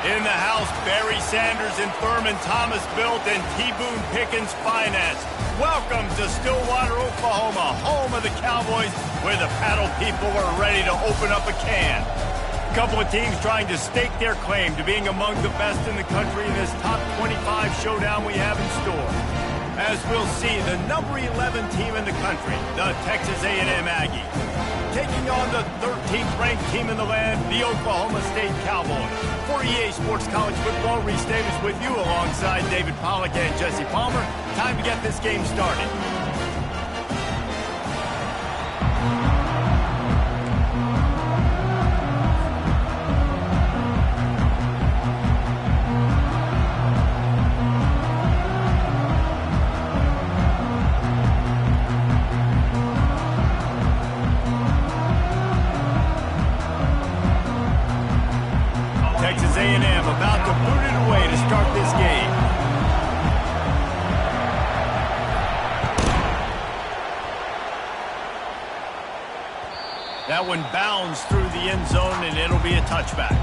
In the house, Barry Sanders and Thurman Thomas built and T. Boone Pickens financed. Welcome to Stillwater, Oklahoma, home of the Cowboys, where the paddle people are ready to open up a can. A couple of teams trying to stake their claim to being among the best in the country in this top 25 showdown we have in store. As we'll see, the number 11 team in the country, the Texas A&M Aggies, taking on the 13th ranked team in the land, the Oklahoma State Cowboys. For EA Sports College Football, Reese Davis with you alongside David Pollack and Jesse Palmer. Time to get this game started. Texas A&M about to boot it away to start this game. That one bounds through the end zone, and it'll be a touchback.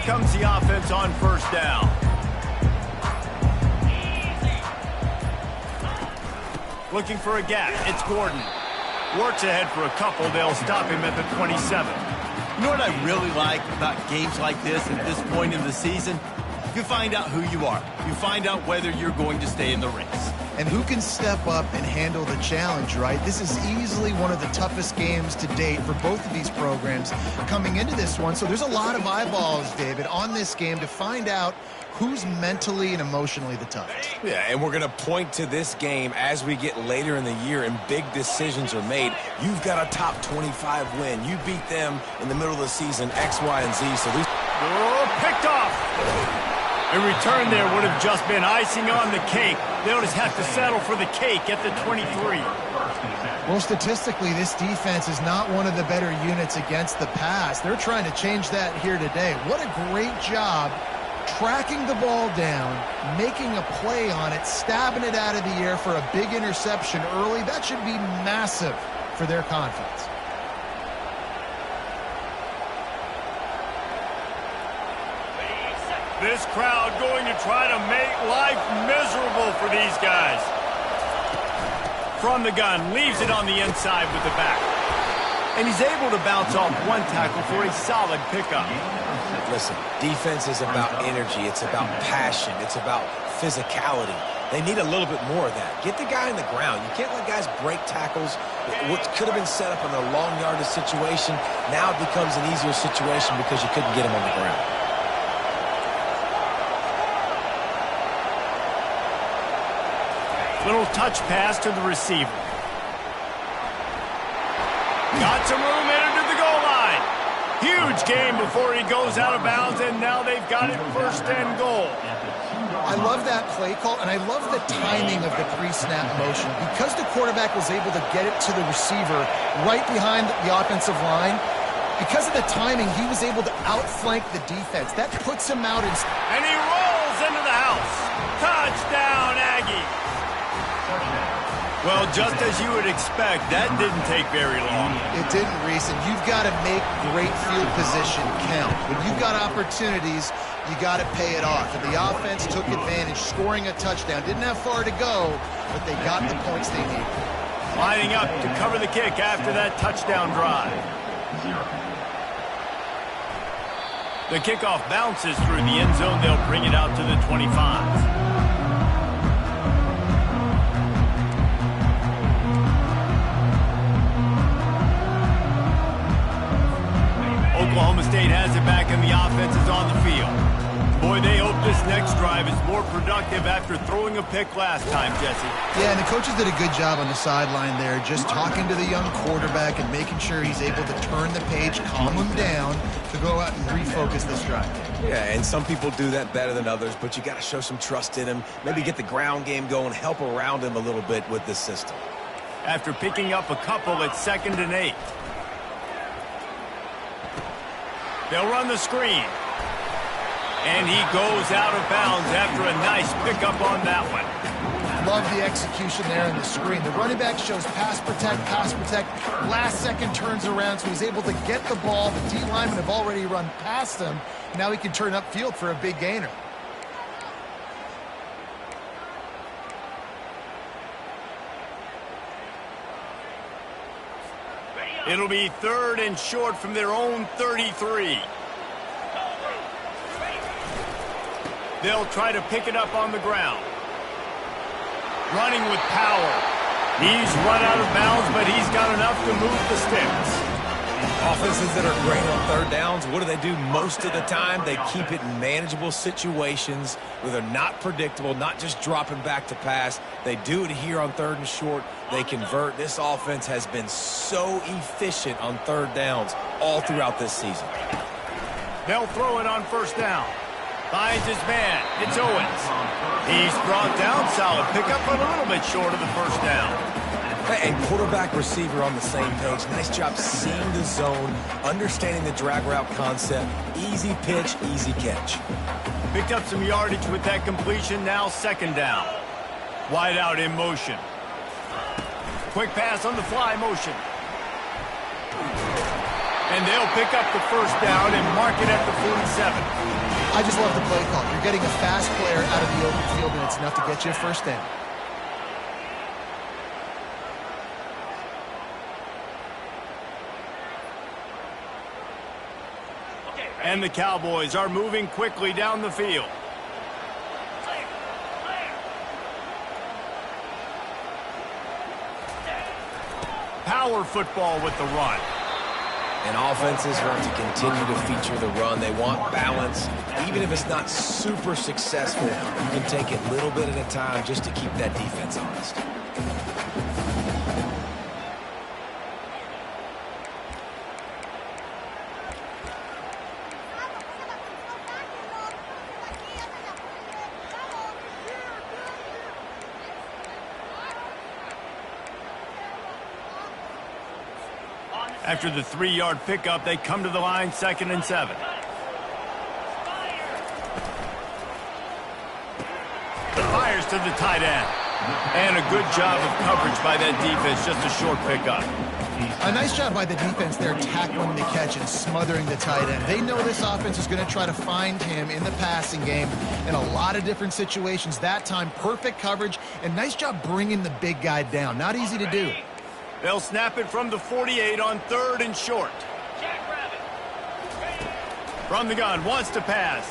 Comes the offense on first down. Looking for a gap. It's Gordon. Works ahead for a couple. They'll stop him at the 27. You know what I really like about games like this at this point in the season? You find out who you are. You find out whether you're going to stay in the race. And who can step up and handle the challenge, right? This is easily one of the toughest games to date for both of these programs coming into this one. So there's a lot of eyeballs, David, on this game to find out who's mentally and emotionally the toughest. Yeah, and we're going to point to this game as we get later in the year and big decisions are made. You've got a top 25 win. You beat them in the middle of the season, X, Y, and Z. So these... Oh, picked off. A return there would have just been icing on the cake. They'll just have to settle for the cake at the 23. Well, statistically, this defense is not one of the better units against the pass. They're trying to change that here today. What a great job tracking the ball down, making a play on it, stabbing it out of the air for a big interception early. That should be massive for their confidence. This crowd going to try to make life miserable for these guys. From the gun, leaves it on the inside with the back. And he's able to bounce off one tackle for a solid pickup. Listen, defense is about energy. It's about passion. It's about physicality. They need a little bit more of that. Get the guy in the ground. You can't let guys break tackles. What could have been set up in a long yardage situation, now it becomes an easier situation because you couldn't get him on the ground. Little touch pass to the receiver. Got some room into the goal line. Huge game before he goes out of bounds, and now they've got it first and goal. I love that play call, and I love the timing of the pre-snap motion. Because the quarterback was able to get it to the receiver right behind the offensive line, because of the timing, he was able to outflank the defense. That puts him out in... And he rolls into the house. Touchdown, Aggies. Well, just as you would expect, that didn't take very long. It didn't, Reese, and you've got to make great field position count. When you've got opportunities, you got to pay it off. And the offense took advantage, scoring a touchdown. Didn't have far to go, but they got the points they needed. Lining up to cover the kick after that touchdown drive. The kickoff bounces through the end zone. They'll bring it out to the 25. Oklahoma State has it back and the offense is on the field. Boy, they hope this next drive is more productive after throwing a pick last time, Jesse. Yeah, and the coaches did a good job on the sideline there, just talking to the young quarterback and making sure he's able to turn the page, calm him down to go out and refocus this drive. Yeah, and some people do that better than others, but you got to show some trust in him, maybe get the ground game going, help around him a little bit with this system. After picking up a couple at 2nd and 8. They'll run the screen. And he goes out of bounds after a nice pickup on that one. Love the execution there in the screen. The running back shows pass protect. Last second turns around, so he's able to get the ball. The D linemen have already run past him. Now he can turn upfield for a big gainer. It'll be 3rd and short from their own 33. They'll try to pick it up on the ground. Running with power. He's run out of bounds, but he's got enough to move the sticks. Offenses that are great on 3rd downs, what do? Most of the time, they keep it in manageable situations where they're not predictable, not just dropping back to pass. They do it here on 3rd and short. They convert. This offense has been so efficient on 3rd downs all throughout this season. They'll throw it on 1st down. Finds his man. It's Owens. He's brought down. Solid pickup, but a little bit short of the 1st down. And quarterback receiver on the same page. Nice job seeing the zone, understanding the drag route concept. Easy pitch, easy catch. Picked up some yardage with that completion. Now 2nd down. Wide out in motion. Quick pass on the fly motion. And they'll pick up the 1st down and mark it at the 47. I just love the play call. You're getting a fast player out of the open field, and it's enough to get you a 1st down. And the Cowboys are moving quickly down the field. Power football with the run. And offenses want to continue to feature the run. They want balance. Even if it's not super successful, you can take it a little bit at a time just to keep that defense honest. After the 3-yard pickup, they come to the line 2nd and 7. Fires to the tight end. And a good job of coverage by that defense, just a short pickup. A nice job by the defense there tackling the catch and smothering the tight end. They know this offense is going to try to find him in the passing game in a lot of different situations. That time, perfect coverage, and nice job bringing the big guy down. Not easy to do. They'll snap it from the 48 on 3rd and short. From the gun, wants to pass.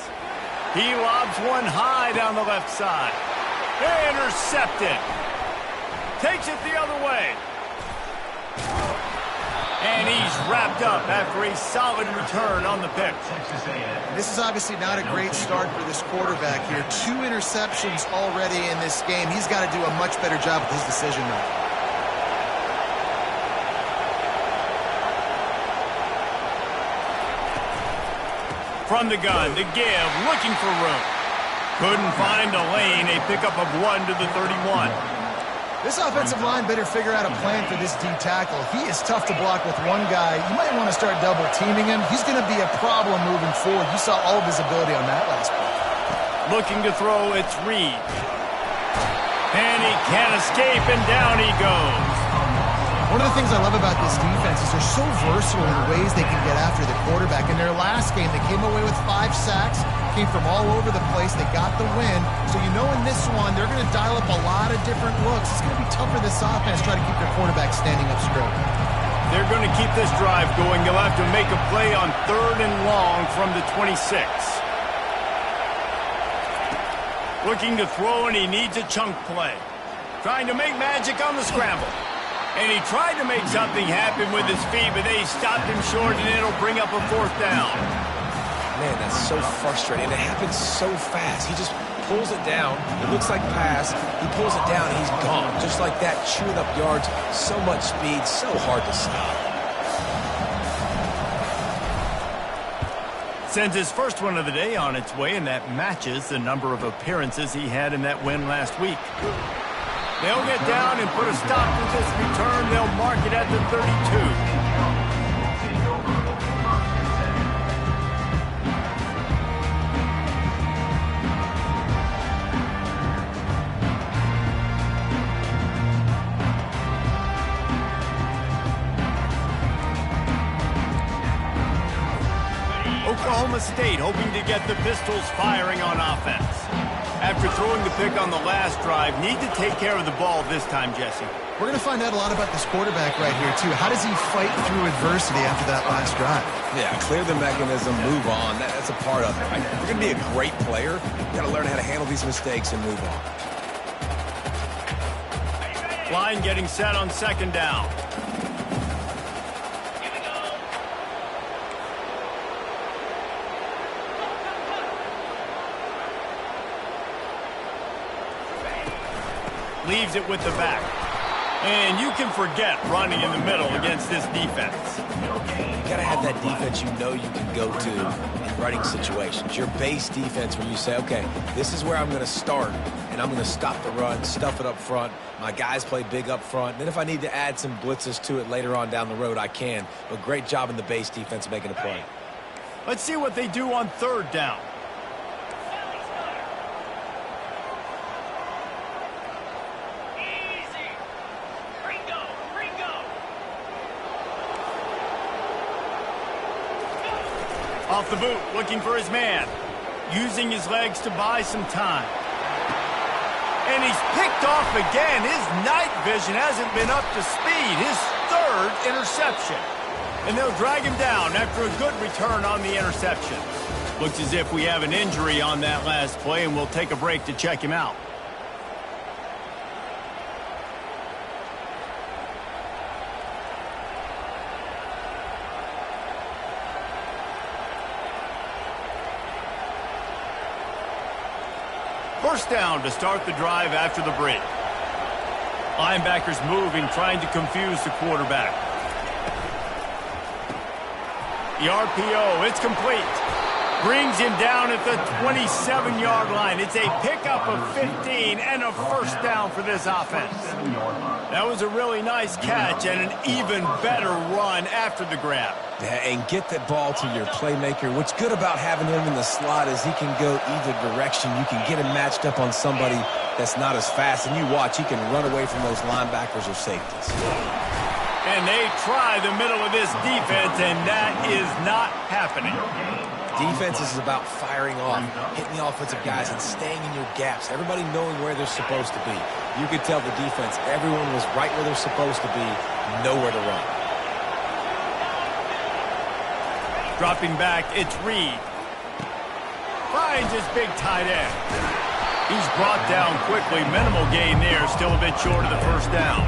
He lobs one high down the left side. Intercepted. Takes it the other way. And he's wrapped up after a solid return on the pick. This is obviously not a great start for this quarterback here. 2 interceptions already in this game. He's got to do a much better job with his decision making. From the gun, the give, looking for room. Couldn't find a lane, a pickup of 1 to the 31. This offensive line better figure out a plan for this D tackle. He is tough to block with one guy. You might want to start double teaming him. He's going to be a problem moving forward. You saw all of his ability on that last play. Looking to throw, it's Reed. And he can't escape, and down he goes. One of the things I love about this defense is they're so versatile in the ways they can get after the quarterback. In their last game, they came away with 5 sacks, came from all over the place. They got the win. So you know in this one, they're going to dial up a lot of different looks. It's going to be tough for this offense trying to keep their quarterback standing up straight. They're going to keep this drive going. They'll have to make a play on 3rd and long from the 26. Looking to throw, and he needs a chunk play. Trying to make magic on the scramble. And he tried to make something happen with his feet, but they stopped him short, and it'll bring up a 4th down. Man, that's so frustrating. It happens so fast. He just pulls it down. It looks like pass. He pulls it down, and he's gone. Just like that, chewing up yards. So much speed, so hard to stop. Sends his first one of the day on its way, and that matches the number of appearances he had in that win last week. They'll get down and put a stop to this return. They'll mark it at the 32. Oklahoma State hoping to get the Pistols firing on offense. After throwing the pick on the last drive, need to take care of the ball this time, Jesse. We're going to find out a lot about this quarterback right here, too. How does he fight through adversity after that last drive? Yeah, clear the mechanism, move on. That's a part of it, right? If you're going to be a great player, you've got to learn how to handle these mistakes and move on. Line getting set on second down. Leaves it with the back. And you can forget running in the middle against this defense. You got to have that defense you know you can go to in running situations. Your base defense where you say, okay, this is where I'm going to start, and I'm going to stop the run, stuff it up front. My guys play big up front. Then if I need to add some blitzes to it later on down the road, I can. But great job in the base defense making a play. Let's see what they do on third down. Off the boot, looking for his man. Using his legs to buy some time. And he's picked off again. His night vision hasn't been up to speed. His third interception. And they'll drag him down after a good return on the interception. Looks as if we have an injury on that last play, and we'll take a break to check him out. First down to start the drive after the break. Linebackers moving, trying to confuse the quarterback. The RPO, it's complete. Brings him down at the 27-yard line. It's a pickup of 15 and a first down for this offense. That was a really nice catch and an even better run after the grab. Yeah, and get the ball to your playmaker. What's good about having him in the slot is he can go either direction. You can get him matched up on somebody that's not as fast, and you watch, he can run away from those linebackers or safeties. And they try the middle of this defense, and that is not happening. Defense is about firing off, hitting the offensive guys, and staying in your gaps. Everybody knowing where they're supposed to be. You could tell the defense, everyone was right where they're supposed to be, nowhere to run. Dropping back, it's Reed. Finds his big tight end. He's brought down quickly. Minimal gain there, still a bit short of the first down.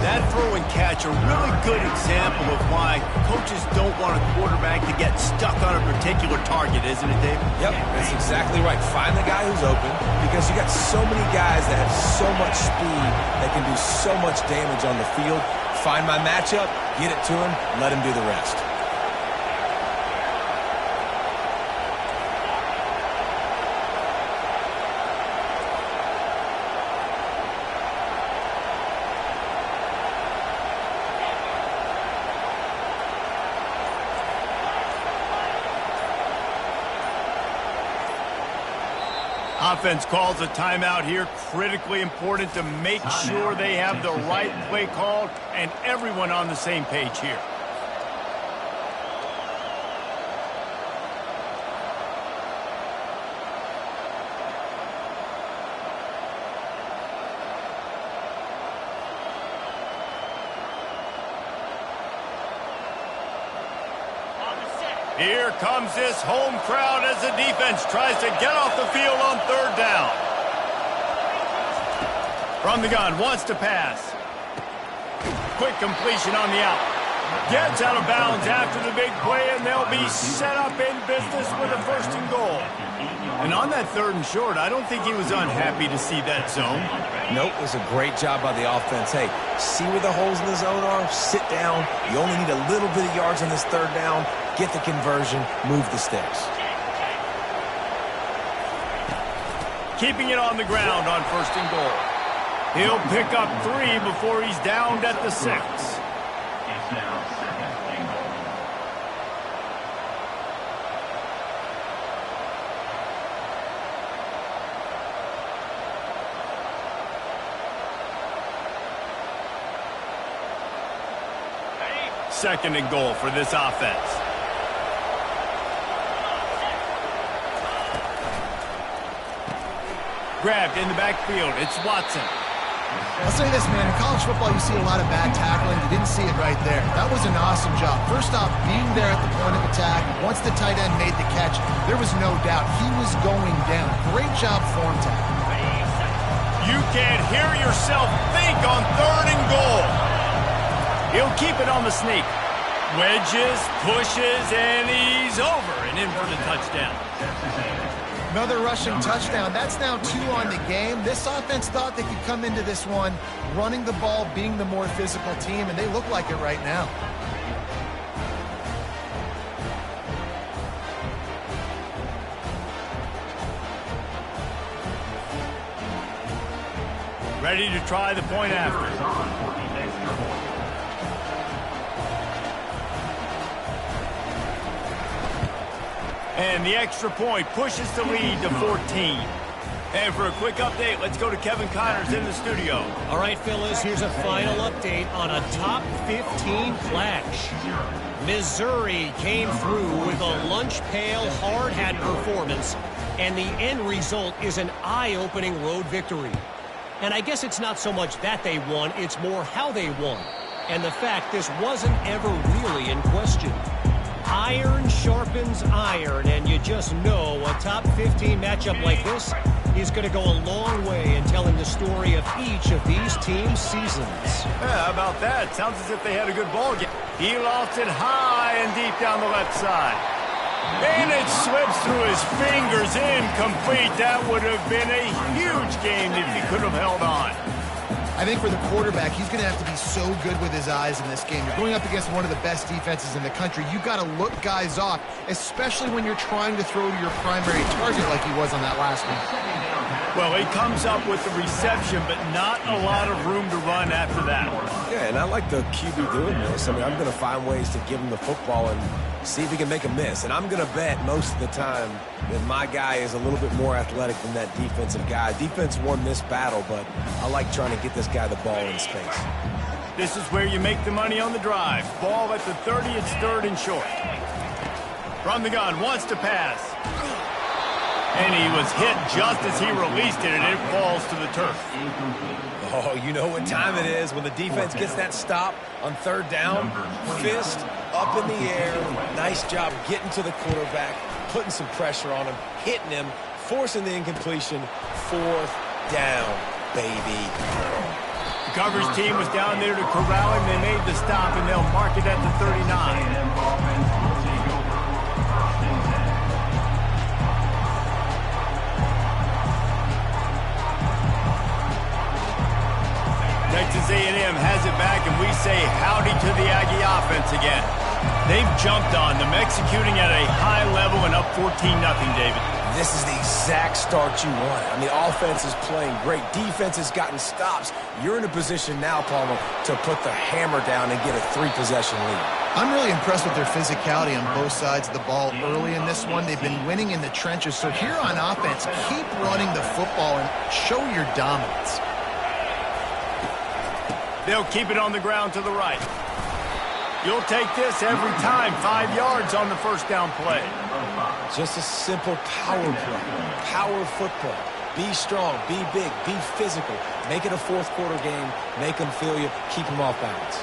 That throw and catch, a really good example of why coaches don't want a quarterback to get stuck on a particular target, isn't it, Dave? Yep, that's exactly right. Find the guy who's open, because you got so many guys that have so much speed that can do so much damage on the field. Find my matchup, get it to him, let him do the rest. Offense calls a timeout here. Critically important to make sure they have the right play called and everyone on the same page here. Here comes this home crowd as the defense tries to get off the field on third down. From the gun, wants to pass. Quick completion on the out. Gets out of bounds after the big play, and they'll be set up in business with a first and goal. And on that third and short, I don't think he was unhappy to see that zone. Nope, it was a great job by the offense. Hey, see where the holes in the zone are? Sit down. You only need a little bit of yards on this third down. Get the conversion, move the sticks. Keeping it on the ground on first and goal. He'll pick up 3 before he's downed at the 6. Second and goal for this offense. Grabbed in the backfield. It's Watson. I'll say this, man. In college football, you see a lot of bad tackling. You didn't see it right there. That was an awesome job. First off, being there at the point of attack. Once the tight end made the catch, there was no doubt he was going down. Great job form tackle. You can't hear yourself think on 3rd and goal. He'll keep it on the sneak. Wedges, pushes, and he's over and in for the touchdown. Another rushing touchdown. That's now 2 on the game. This offense thought they could come into this one running the ball, being the more physical team, and they look like it right now. Ready to try the point after. And the extra point pushes the lead to 14. And for a quick update, let's go to Kevin Connors in the studio. All right, fellas, here's a final update on a top 15 clash. Missouri came through with a lunch pail hard hat performance, and the end result is an eye-opening road victory. And I guess it's not so much that they won, it's more how they won. And the fact this wasn't ever really in question. Iron sharpens iron, and you just know a top 15 matchup like this is going to go a long way in telling the story of each of these teams' seasons. Yeah, how about that? Sounds as if they had a good ball game. He lost it high and deep down the left side. And it slips through his fingers, incomplete. That would have been a huge game if he could have held on. I think for the quarterback, he's going to have to be so good with his eyes in this game. You're going up against one of the best defenses in the country. You've got to look guys off, especially when you're trying to throw to your primary target like he was on that last one. Well, he comes up with the reception, but not a lot of room to run after that. Yeah, and I like the QB doing this. I mean, I'm going to find ways to give him the football and see if he can make a miss. And I'm going to bet most of the time that my guy is a little bit more athletic than that defensive guy. Defense won this battle, but I like trying to get this guy the ball in space. This is where you make the money on the drive. Ball at the 30, it's 3rd and short. From the gun, wants to pass. And he was hit just as he released it, and it falls to the turf. Oh, you know what time it is when the defense gets that stop on 3rd down. Fist up in the air. Nice job getting to the quarterback, putting some pressure on him, hitting him, forcing the incompletion. 4th down, baby. The coverage team was down there to corral him. They made the stop, and they'll mark it at the 39. Texas A&M has it back, and we say howdy to the Aggie offense again. They've jumped on them, executing at a high level and up 14-0, David. This is the exact start you want. I mean, the offense is playing great. Defense has gotten stops. You're in a position now, Palmer, to put the hammer down and get a 3-possession lead. I'm really impressed with their physicality on both sides of the ball early in this one. They've been winning in the trenches. So here on offense, keep running the football and show your dominance. They'll keep it on the ground to the right. You'll take this every time. 5 yards on the 1st down play. Just a simple power play. Power football. Be strong, be big, be physical. Make it a 4th quarter game. Make them feel you. Keep them off balance.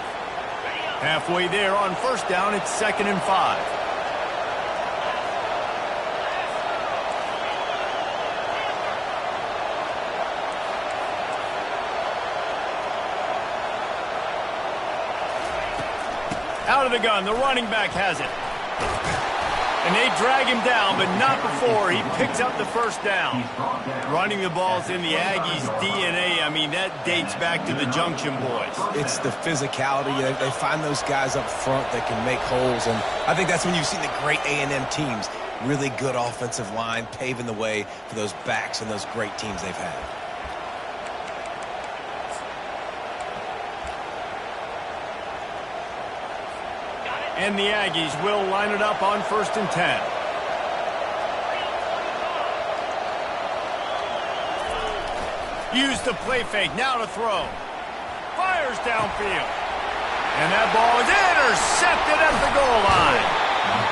Halfway there on 1st down, it's 2nd and 5. Out of the gun, the running back has it. And they drag him down, but not before he picks up the 1st down. Running the ball's in the Aggies' DNA. I mean, that dates back to the Junction Boys. It's the physicality. They find those guys up front that can make holes, and I think that's when you've seen the great A&M teams. Really good offensive line, paving the way for those backs and those great teams they've had. And the Aggies will line it up on 1st and 10. Use the play fake, now to throw. Fires downfield. And that ball is intercepted at the goal line.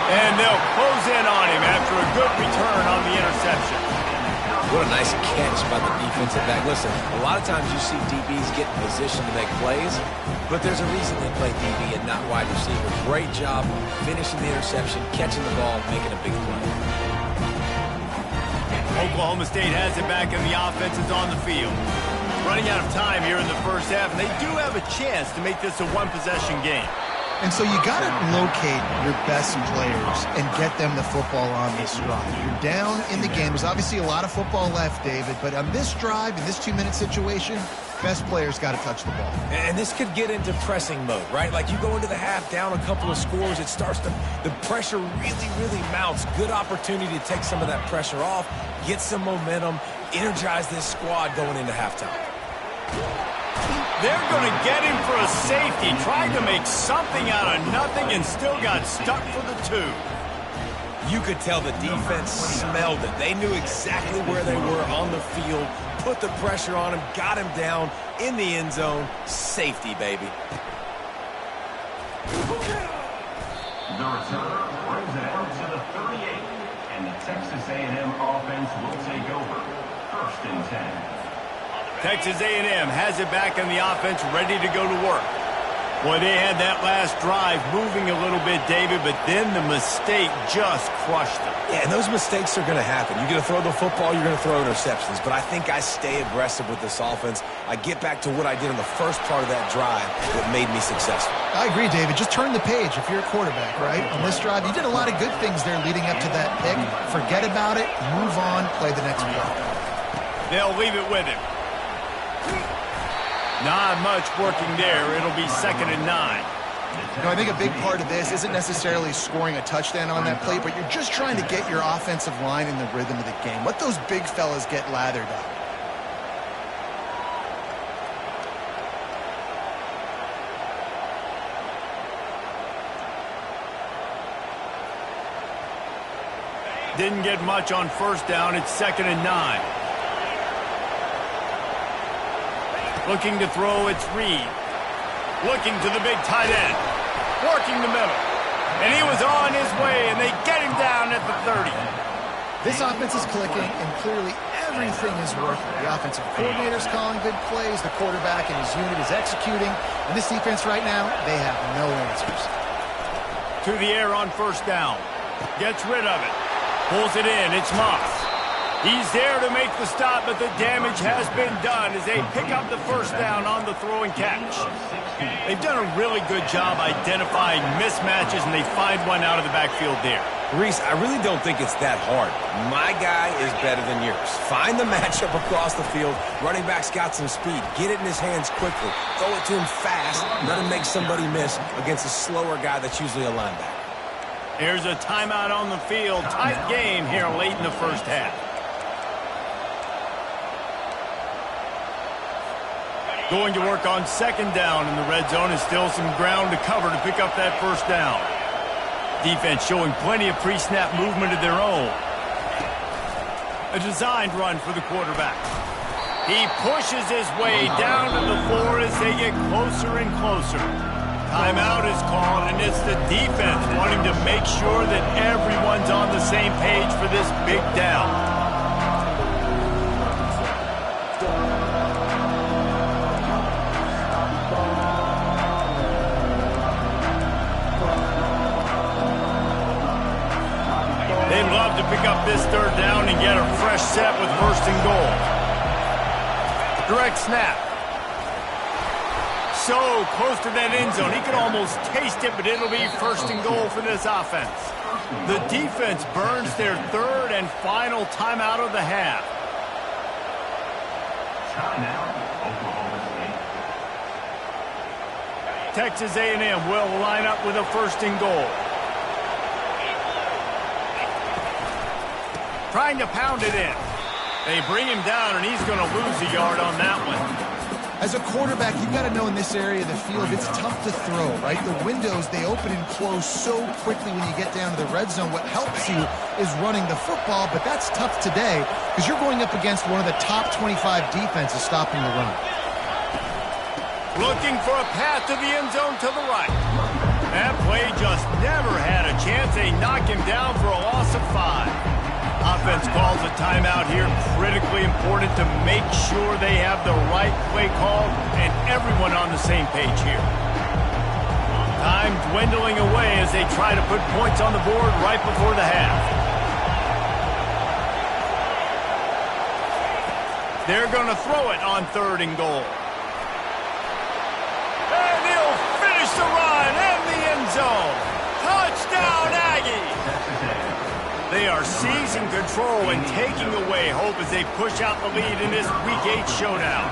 And they'll close in on him after a good return on the interception. What a nice catch by the defensive back. Listen, a lot of times you see DBs get in position to make plays, but there's a reason they play DB and not wide receiver. Great job finishing the interception, catching the ball, making a big play. Oklahoma State has it back, and the offense is on the field. Running out of time here in the first half, and they do have a chance to make this a one-possession game. And so you got to locate your best players and get them the football on this drive. You're down in the game. There's obviously a lot of football left, David, but on this drive, in this 2-minute situation, best players got to touch the ball. And this could get into pressing mode, right? Like you go into the half down a couple of scores, it starts to, the pressure really, really mounts. Good opportunity to take some of that pressure off, get some momentum, energize this squad going into halftime. They're going to get him for a safety. Tried to make something out of nothing and still got stuck for the 2. You could tell the defense smelled it. They knew exactly where they were on the field, put the pressure on him, got him down in the end zone. Safety, baby. The returner brings it out to the 38, and the Texas A&M offense will take over. 1st and 10. Texas A&M has it back in the offense, ready to go to work. Boy, they had that last drive moving a little bit, David, but then the mistake just crushed them. Yeah, and those mistakes are going to happen. You're going to throw the football, you're going to throw interceptions, but I think I stay aggressive with this offense. I get back to what I did in the first part of that drive that made me successful. I agree, David. Just turn the page if you're a quarterback, right? On this drive, you did a lot of good things there leading up to that pick. Forget about it, move on, play the next play. They'll leave it with him. Not much working there. It'll be 2nd and 9. I think a big part of this isn't necessarily scoring a touchdown on that play, but you're just trying to get your offensive line in the rhythm of the game. Let those big fellas get lathered up. Didn't get much on 1st down. It's 2nd and 9. Looking to throw, it's Reed. Looking to the big tight end. Working the middle. And he was on his way, and they get him down at the 30. This offense is clicking, and clearly everything is working. The offensive coordinator's calling good plays. The quarterback and his unit is executing. And this defense right now, they have no answers. To the air on 1st down. Gets rid of it. Pulls it in. It's Moss. He's there to make the stop, but the damage has been done as they pick up the 1st down on the throw and catch. They've done a really good job identifying mismatches, and they find one out of the backfield there. Reese, I really don't think it's that hard. My guy is better than yours. Find the matchup across the field. Running back's got some speed. Get it in his hands quickly. Throw it to him fast. Let him make somebody miss against a slower guy that's usually a linebacker. Here's a timeout on the field. Tight game here late in the first half. Going to work on 2nd down in the red zone, and still some ground to cover to pick up that 1st down. Defense showing plenty of pre-snap movement of their own. A designed run for the quarterback. He pushes his way down to the floor as they get closer and closer. Timeout is called, and it's the defense wanting to make sure that everyone's on the same page for this big down. They'd love to pick up this 3rd down and get a fresh set with 1st and goal. Direct snap. So close to that end zone. He could almost taste it, but it'll be 1st and goal for this offense. The defense burns their 3rd and final timeout of the half. Texas A&M will line up with a 1st and goal. Trying to pound it in. They bring him down, and he's going to lose a yard on that one. As a quarterback, you've got to know in this area of the field, it's tough to throw, right? The windows, they open and close so quickly when you get down to the red zone. What helps you is running the football, but that's tough today because you're going up against one of the top 25 defenses stopping the run. Looking for a path to the end zone to the right. That play just never had a chance. They knock him down for a loss of 5. Offense calls a timeout here. Critically important to make sure they have the right play call and everyone on the same page here. Time dwindling away as they try to put points on the board right before the half. They're going to throw it on 3rd and goal. And he'll finish the run in the end zone. Touchdown, Aggie! They are seizing control and taking away hope as they push out the lead in this Week 8 showdown.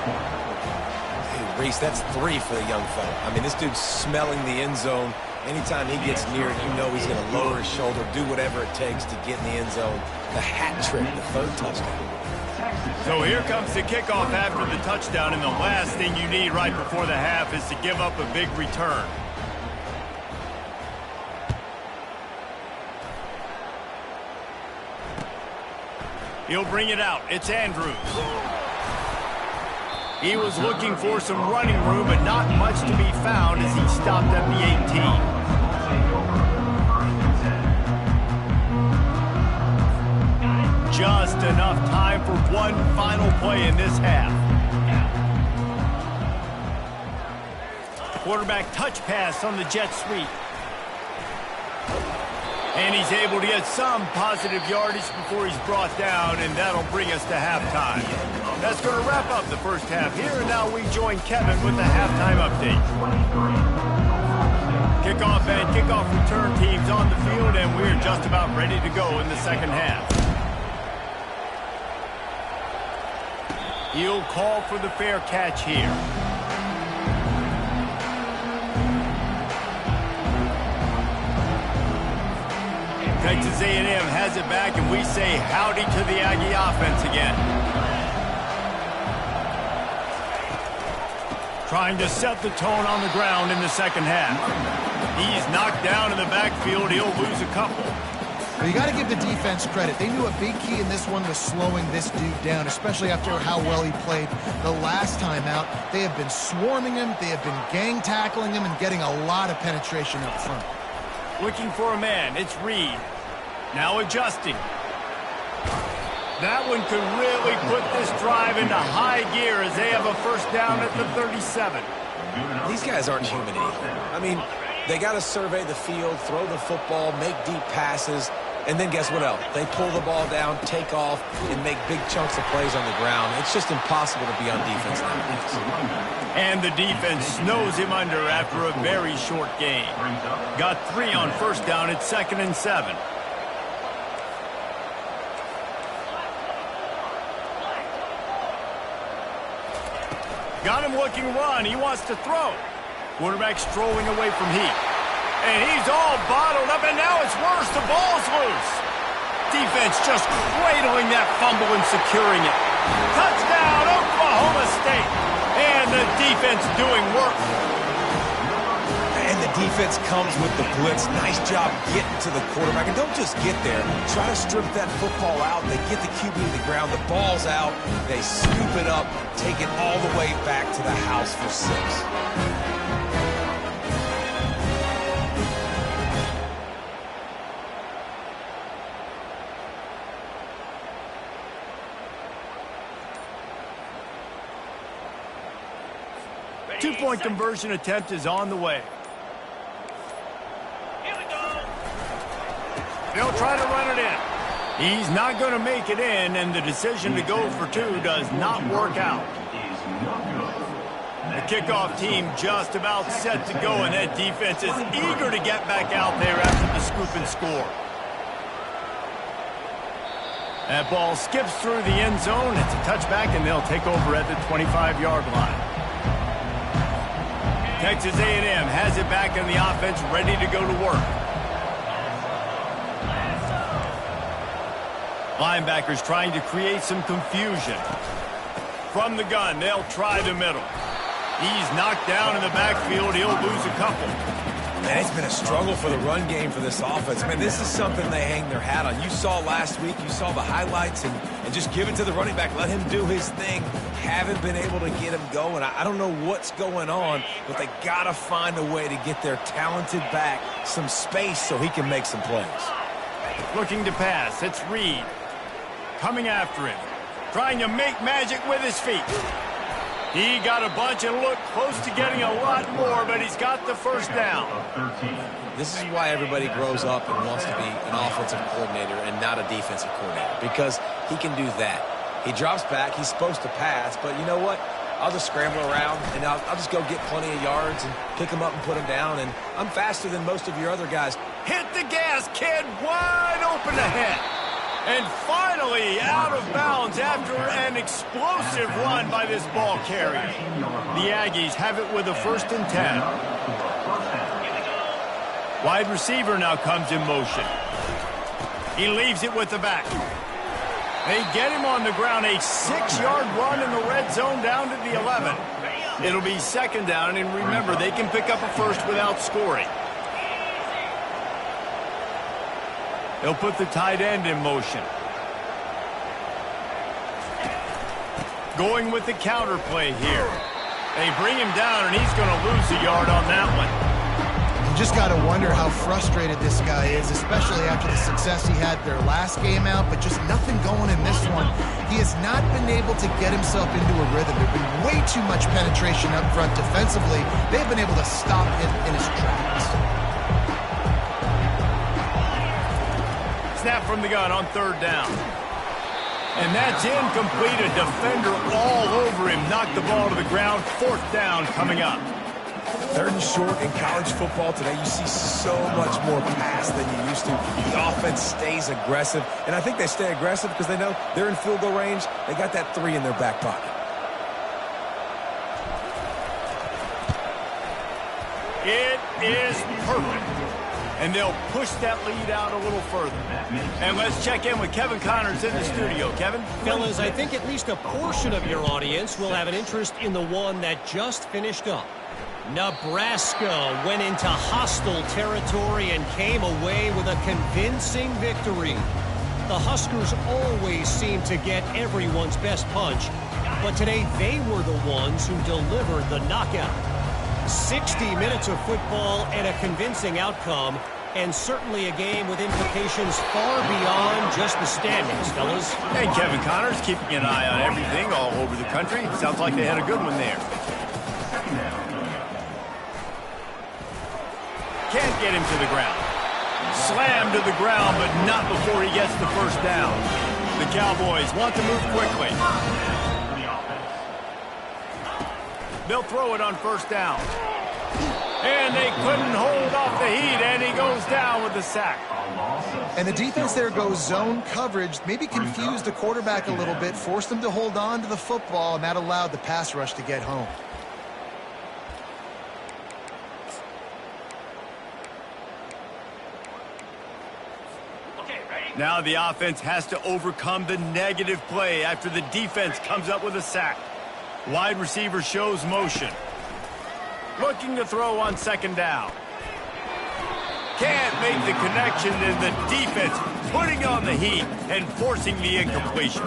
Hey, Reese, that's 3 for the young fella. I mean, this dude's smelling the end zone. Anytime he gets near it, you know he's going to lower his shoulder, do whatever it takes to get in the end zone. The hat trick, the 3rd touchdown. So here comes the kickoff after the touchdown, and the last thing you need right before the half is to give up a big return. He'll bring it out. It's Andrews. He was looking for some running room, but not much to be found as he stopped at the 18. Just enough time for one final play in this half. Quarterback touch pass on the jet sweep. And he's able to get some positive yardage before he's brought down, and that'll bring us to halftime. That's going to wrap up the first half here, and now we join Kevin with the halftime update. Kickoff and kickoff return teams on the field, and we're just about ready to go in the second half. He'll call for the fair catch here. Texas A&M has it back, and we say howdy to the Aggie offense again. Trying to set the tone on the ground in the second half. He's knocked down in the backfield. He'll lose a couple. Well, you got to give the defense credit. They knew a big key in this one was slowing this dude down, especially after how well he played the last time out. They have been swarming him. They have been gang tackling him and getting a lot of penetration up front. Looking for a man. It's Reed. Now adjusting. That one could really put this drive into high gear as they have a first down at the 37. These guys aren't human anymore. I mean, they got to survey the field, throw the football, make deep passes, and then guess what else? They pull the ball down, take off, and make big chunks of plays on the ground. It's just impossible to be on defense nowadays. And the defense snows him under after a very short game. Got 3 on first down at 2nd and 7. Got him looking run. He wants to throw. Quarterback strolling away from heat. And he's all bottled up, and now it's worse. The ball's loose. Defense just cradling that fumble and securing it. Touchdown, Oklahoma State. And the defense doing work. And the defense comes with the blitz. Nice job getting to the quarterback. And don't just get there. Try to strip that football out. They get the QB to the ground. The ball's out. They scoop it up, take it all the way back to the house for 6. Two-point conversion attempt is on the way. They'll try to run it in. He's not going to make it in, and the decision to go for 2 does not work out. The kickoff team just about set to go, and that defense is eager to get back out there after the scoop and score. That ball skips through the end zone. It's a touchback, and they'll take over at the 25-yard line. Texas A&M has it back in the offense, ready to go to work. Linebackers trying to create some confusion. From the gun, they'll try the middle. He's knocked down in the backfield. He'll lose a couple. Man, it's been a struggle for the run game for this offense. Man, this is something they hang their hat on. You saw last week, you saw the highlights, and just give it to the running back. Let him do his thing. Haven't been able to get him going. I don't know what's going on, but they got to find a way to get their talented back some space so he can make some plays. Looking to pass. It's Reed. coming after him, trying to make magic with his feet. He got a bunch and looked close to getting a lot more, but he's got the first down. This is why everybody grows up and wants to be an offensive coordinator and not a defensive coordinator, because he can do that. He drops back. He's supposed to pass, but you know what? I'll just scramble around, and I'll just go get plenty of yards and pick them up and put them down, and I'm faster than most of your other guys. Hit the gas, kid. Wide open ahead. And finally out of bounds after an explosive run by this ball carrier. The Aggies have it with a 1st and 10. Wide receiver now comes in motion. He leaves it with the back. They get him on the ground, a 6-yard run in the red zone down to the 11. It'll be 2nd down, and remember, they can pick up a first without scoring. They'll put the tight end in motion. Going with the counter play here. They bring him down, and he's going to lose a yard on that one. You just got to wonder how frustrated this guy is, especially after the success he had their last game out, but just nothing going in this one. He has not been able to get himself into a rhythm. There's been way too much penetration up front defensively. They've been able to stop him in his tracks. Snap from the gun on 3rd down. And that's incomplete. A defender all over him. Knocked the ball to the ground. 4th down coming up. 3rd and short in college football today, you see so much more pass than you used to. The offense stays aggressive, and I think they stay aggressive because they know they're in field goal range. They got that 3 in their back pocket. It is perfect. And they'll push that lead out a little further. And let's check in with Kevin Connors in the studio. Kevin? Fellas, I think at least a portion of your audience will have an interest in the one that just finished up. Nebraska went into hostile territory and came away with a convincing victory. The Huskers always seem to get everyone's best punch, but today they were the ones who delivered the knockout. 60 minutes of football and a convincing outcome, and certainly a game with implications far beyond just the standings, fellas. Hey, Kevin Connors keeping an eye on everything all over the country. Sounds like they had a good one there. Can't get him to the ground. Slammed to the ground, but not before he gets the 1st down. The Cowboys want to move quickly. They'll throw it on 1st down. And they couldn't hold off the heat, and he goes down with the sack. And the defense there goes zone coverage, maybe confused the quarterback a little bit, forced him to hold on to the football, and that allowed the pass rush to get home. Now the offense has to overcome the negative play after the defense comes up with a sack. Wide receiver shows motion. Looking to throw on 2nd down. Can't make the connection, and the defense putting on the heat and forcing the incompletion.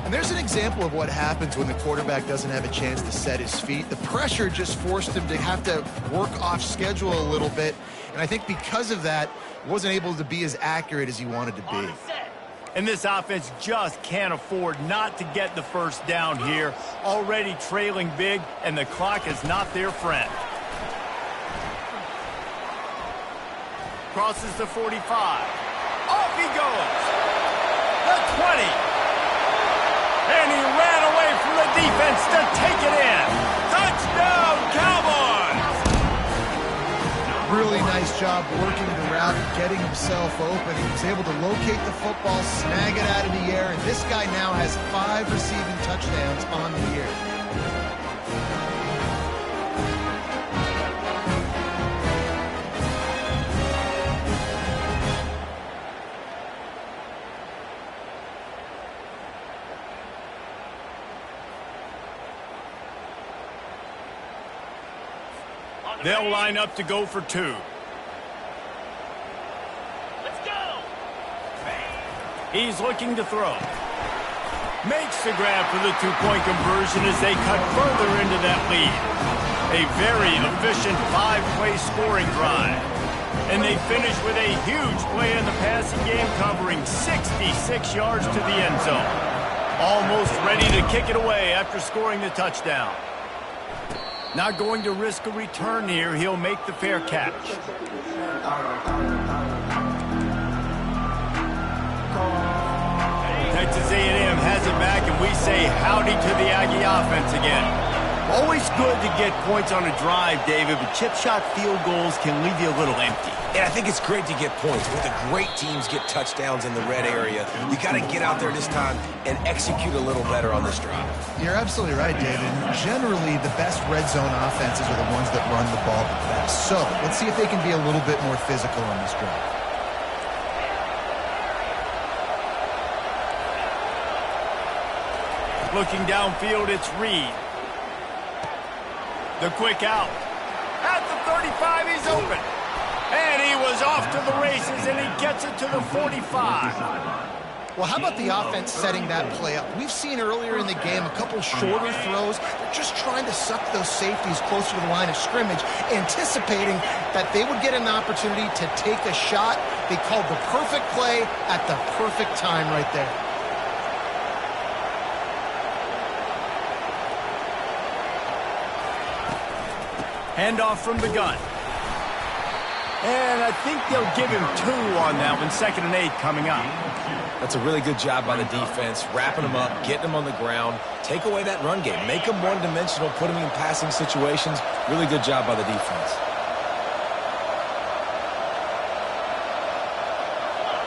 And there's an example of what happens when the quarterback doesn't have a chance to set his feet. The pressure just forced him to have to work off schedule a little bit. And I think because of that, wasn't able to be as accurate as he wanted to be. And this offense just can't afford not to get the 1st down here. Already trailing big, and the clock is not their friend. Crosses the 45. Off he goes. The 20. And he ran away from the defense to take it in. Touchdown, Cowboys! Really nice job working the route and getting himself open. He was able to locate the football, snag it out of the air, and this guy now has 5 receiving touchdowns on the year. They'll line up to go for 2. Let's go! He's looking to throw. Makes the grab for the 2-point conversion as they cut further into that lead. A very efficient 5-play scoring drive. And they finish with a huge play in the passing game, covering 66 yards to the end zone. Almost ready to kick it away after scoring the touchdown. Not going to risk a return here. He'll make the fair catch. Texas A&M has it back, and we say howdy to the Aggie offense again. Always good to get points on a drive, David, but chip shot field goals can leave you a little empty. And I think it's great to get points. When the great teams get touchdowns in the red area, you got to get out there this time and execute a little better on this drive. You're absolutely right, David. Generally, the best red zone offenses are the ones that run the ball the best. So let's see if they can be a little bit more physical on this drive. Looking downfield, it's Reed. The quick out. At the 35, he's open. And he was off to the races, and he gets it to the 45. Well, how about the offense setting that play up? We've seen earlier in the game a couple shorter throws. They're just trying to suck those safeties closer to the line of scrimmage, anticipating that they would get an opportunity to take a shot. They called the perfect play at the perfect time right there. Handoff from the gun. And I think they'll give him 2 on that one. 2nd and 8 coming up. That's a really good job by the defense, wrapping them up, getting them on the ground, take away that run game, make them one-dimensional, put them in passing situations. Really good job by the defense.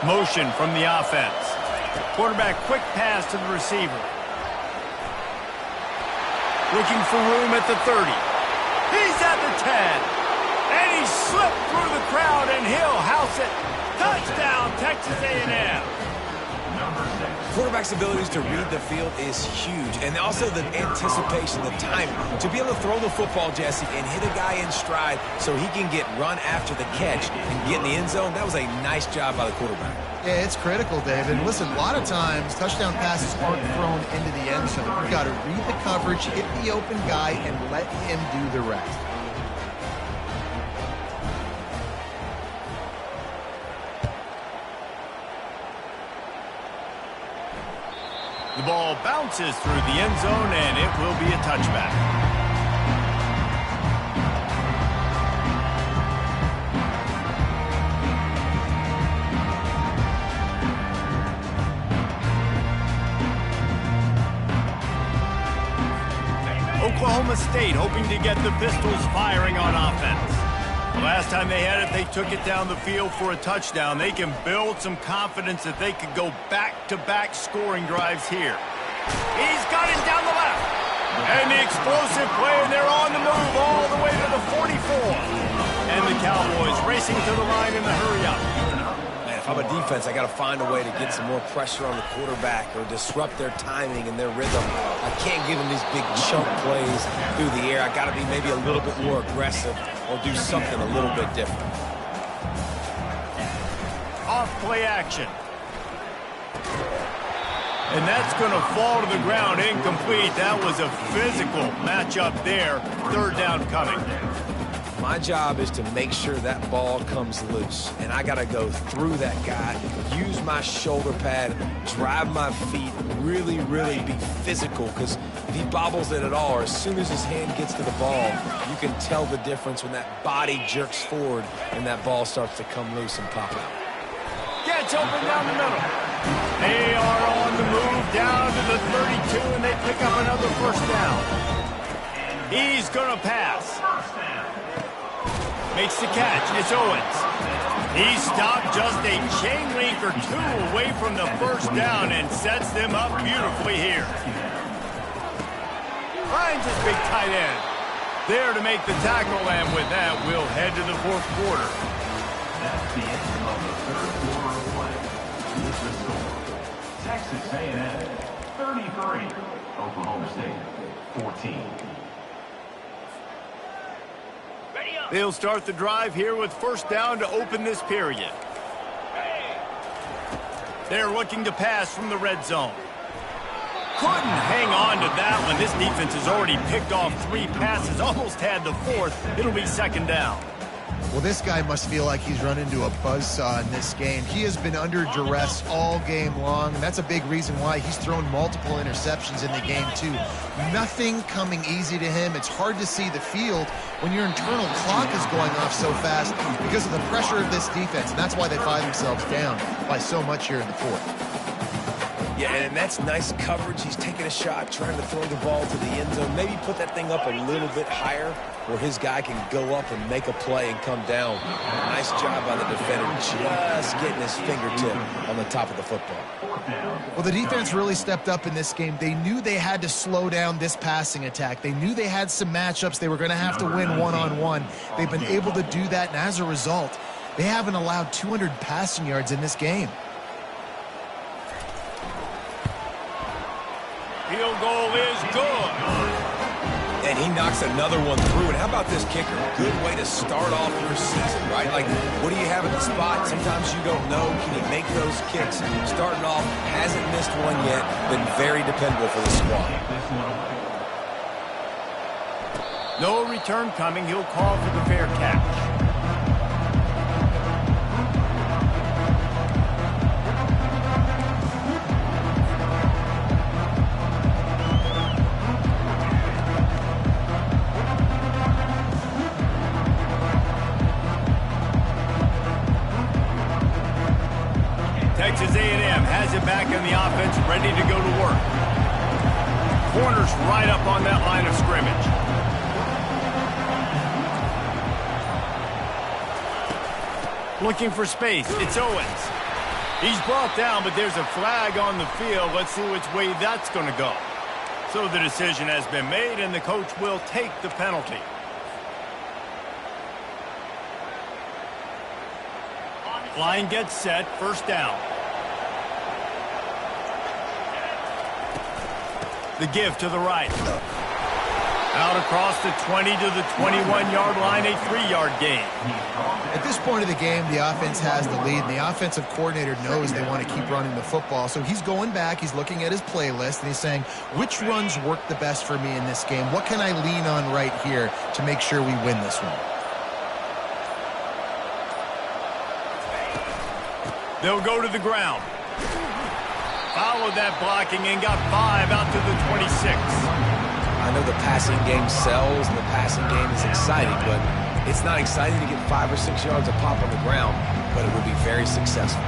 Motion from the offense. Quarterback quick pass to the receiver. Looking for room at the 30. He's at the 10. And he slipped through the crowd, and he'll house it. Touchdown, Texas A&M. Quarterback's abilities to read the field is huge. And also the anticipation, the timing. To be able to throw the football, Jesse, and hit a guy in stride so he can get run after the catch and get in the end zone, that was a nice job by the quarterback. Yeah, it's critical, David. Listen, a lot of times touchdown passes aren't thrown into the end zone. You've got to read the coverage, hit the open guy, and let him do the rest. The ball bounces through the end zone, and it will be a touchback. Oklahoma State hoping to get the Pistols firing on offense. The last time they had it, they took it down the field for a touchdown. They can build some confidence that they could go back-to-back scoring drives here. He's got it down the left. And the explosive play, and they're on the move all the way to the 44. And the Cowboys racing to the line in the hurry-up. Man, if I'm a defense, I got to find a way to get some more pressure on the quarterback or disrupt their timing and their rhythm. I can't give them these big chunk plays through the air. I got to be maybe a little bit more aggressive or do something a little bit different. Off play action. And that's going to fall to the ground, incomplete. That was a physical matchup there. 3rd down coming. My job is to make sure that ball comes loose. And I got to go through that guy, use my shoulder pad, drive my feet, really be physical. Because if he bobbles it at all, or as soon as his hand gets to the ball, you can tell the difference when that body jerks forward and that ball starts to come loose and pop out. Gets open down the middle. They are on the move down to the 32, and they pick up another 1st down. He's going to pass. Makes the catch. It's Owens. He stopped just a chain link or 2 away from the 1st down and sets them up beautifully here. Finds his big tight end. There to make the tackle, and with that, we'll head to the 4th quarter. That's the end of the 3rd quarter of play. With the score, Texas A&M 33, Oklahoma State 14. They'll start the drive here with 1st down to open this period. They're looking to pass from the red zone. Couldn't hang on to that one. This defense has already picked off 3 passes, almost had the 4th. It'll be 2nd down. Well, this guy must feel like he's run into a buzzsaw in this game. He has been under duress all game long, and that's a big reason why he's thrown multiple interceptions in the game, too. Nothing coming easy to him. It's hard to see the field when your internal clock is going off so fast because of the pressure of this defense, and that's why they find themselves down by so much here in the fourth. Yeah, and that's nice coverage. He's taking a shot, trying to throw the ball to the end zone. Maybe put that thing up a little bit higher where his guy can go up and make a play and come down. Nice job by the defender, just getting his fingertip on the top of the football. Well, the defense really stepped up in this game. They knew they had to slow down this passing attack. They knew they had some matchups they were going to have to win one-on-one. They've been able to do that, and as a result, they haven't allowed 200 passing yards in this game. Field goal is good. And he knocks another one through. And how about this kicker? Good way to start off your season, right? Like, what do you have at the spot? Sometimes you don't know. Can he make those kicks? Starting off, hasn't missed one yet. Been very dependable for the squad. No return coming. He'll call for the fair catch. Texas A&M has it back in the offense, ready to go to work. Corners right up on that line of scrimmage. Looking for space. It's Owens. He's brought down, but there's a flag on the field. Let's see which way that's going to go. So the decision has been made, and the coach will take the penalty. Line gets set, first down. The give to the right. Out across the 20 to the 21-yard line, a 3-yard gain. At this point of the game, the offense has the lead, and the offensive coordinator knows they want to keep running the football. So he's going back, he's looking at his playlist, and he's saying, which runs work the best for me in this game? What can I lean on right here to make sure we win this one? They'll go to the ground. Followed that blocking and got 5 out to the 26. I know the passing game sells and the passing game is exciting, but it's not exciting to get 5 or 6 yards a pop on the ground, but it would be very successful.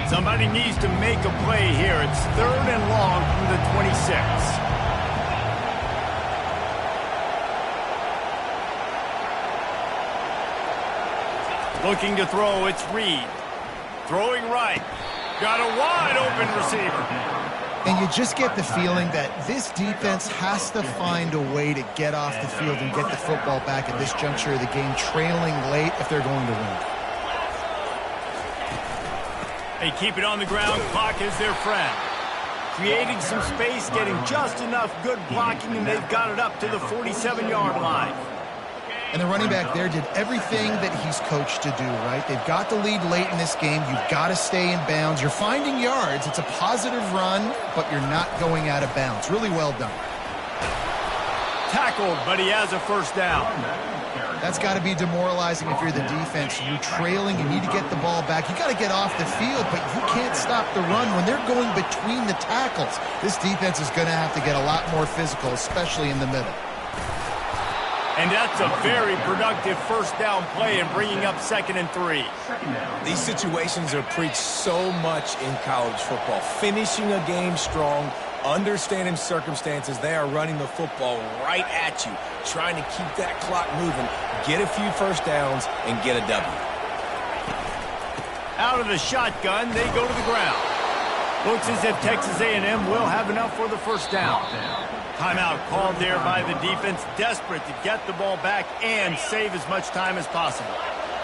Somebody needs to make a play here. It's 3rd and long from the 26. Looking to throw, it's Reed. Throwing right. Got a wide open receiver. And you just get the feeling that this defense has to find a way to get off the field and get the football back at this juncture of the game, trailing late if they're going to win. They keep it on the ground. Clock is their friend. Creating some space, getting just enough good blocking, and they've got it up to the 47-yard line. And the running back there did everything that he's coached to do, right? They've got the lead late in this game. You've got to stay in bounds. You're finding yards. It's a positive run, but you're not going out of bounds. Really well done. Tackled, but he has a first down. That's got to be demoralizing if you're the defense. You're trailing. You need to get the ball back. You got to get off the field, but you can't stop the run when they're going between the tackles. This defense is going to have to get a lot more physical, especially in the middle. And that's a very productive first down play and bringing up 2nd and 3. These situations are preached so much in college football. Finishing a game strong, understanding circumstances. They are running the football right at you, trying to keep that clock moving, get a few first downs, and get a W. Out of the shotgun, they go to the ground. Looks as if Texas A&M will have enough for the first down. Timeout called there by the defense, desperate to get the ball back and save as much time as possible.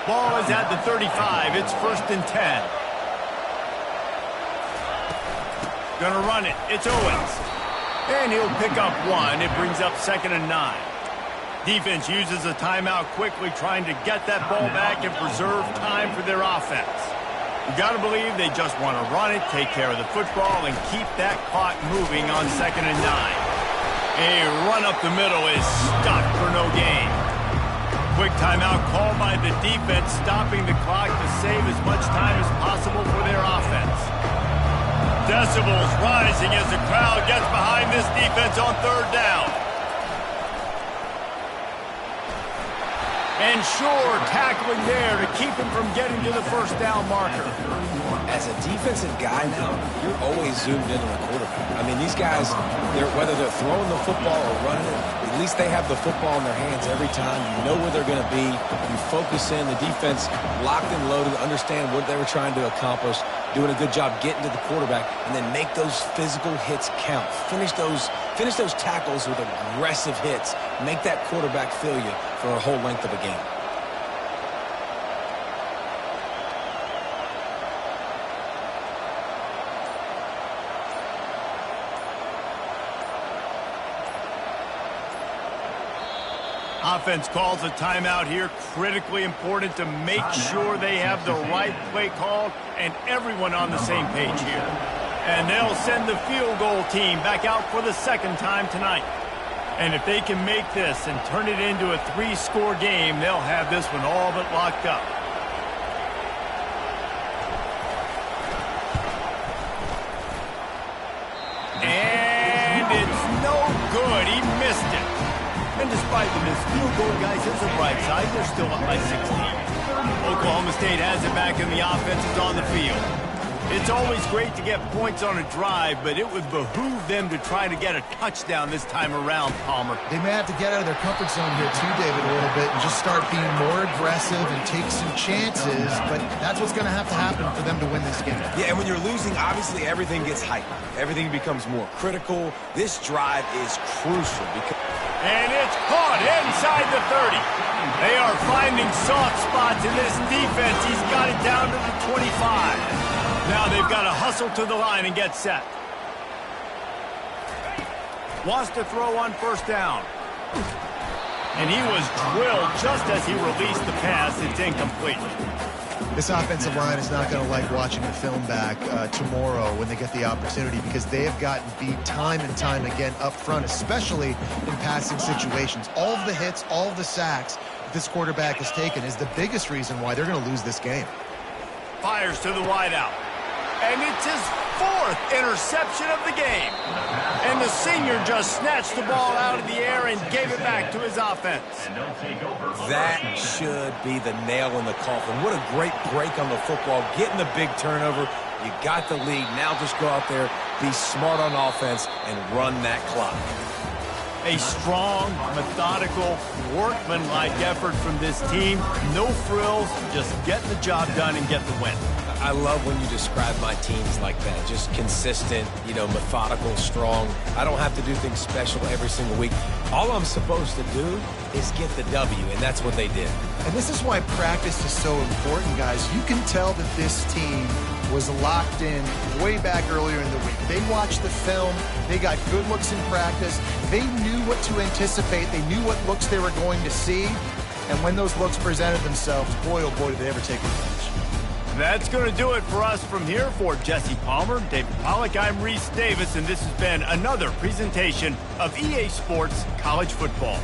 Ball is at the 35. It's 1st and 10. Gonna run it. It's Owens. And he'll pick up 1. It brings up 2nd and 9. Defense uses a timeout quickly, trying to get that ball back and preserve time for their offense. You got to believe they just want to run it, take care of the football, and keep that clock moving on 2nd and 9. A run up the middle is stopped for no gain. Quick timeout called by the defense, stopping the clock to save as much time as possible for their offense. Decibels rising as the crowd gets behind this defense on 3rd down. And sure, tackling there to keep him from getting to the 1st down marker. As a defensive guy now, you're always zoomed in on the quarterback. I mean, these guys, whether they're throwing the football or running it, at least they have the football in their hands every time. You know where they're going to be. You focus in. The defense locked and loaded, understand what they were trying to accomplish, doing a good job getting to the quarterback, and then make those physical hits count. Finish those tackles with aggressive hits. Make that quarterback feel you for a whole length of a game. Offense calls a timeout here. Critically important to make sure they have the right play called and everyone on the same page here. And they'll send the field goal team back out for the 2nd time tonight. And if they can make this and turn it into a 3-score game, they'll have this one all but locked up. And it's no good. He missed it. And despite the missed field goal, guys, here's the bright side. They're still up by 16. Oklahoma State has it back and the offense is on the field. It's always great to get points on a drive, but it would behoove them to try to get a touchdown this time around, Palmer. They may have to get out of their comfort zone here too, David, a little bit and just start being more aggressive and take some chances, but that's what's going to happen for them to win this game. Yeah, and when you're losing, obviously everything gets heightened. Everything becomes more critical. This drive is crucial because... And it's caught inside the 30. They are finding soft spots in this defense. He's got it down to the 25. Now they've got to hustle to the line and get set. Wants to throw on 1st down. And he was drilled just as he released the pass. It's incomplete. This offensive line is not going to like watching the film back tomorrow when they get the opportunity because they have gotten beat time and time again up front, especially in passing situations. All of the hits, all of the sacks that this quarterback has taken is the biggest reason why they're going to lose this game. Fires to the wideout. And it's his 4th interception of the game. And the senior just snatched the ball out of the air and gave it back to his offense. That should be the nail in the coffin. What a great break on the football. Getting the big turnover. You got the lead. Now just go out there, be smart on offense, and run that clock. A strong, methodical, workmanlike effort from this team. No frills, just getting the job done and get the win. I love when you describe my teams like that. Just consistent, methodical, strong. I don't have to do things special every single week. All I'm supposed to do is get the W, and that's what they did. And this is why practice is so important, guys. You can tell that this team was locked in way back earlier in the week. They watched the film. They got good looks in practice. They knew what to anticipate. They knew what looks they were going to see. And when those looks presented themselves, boy, oh boy, did they ever take advantage. That's going to do it for us from here. For Jesse Palmer, David Pollack, I'm Reese Davis, and this has been another presentation of EA Sports College Football.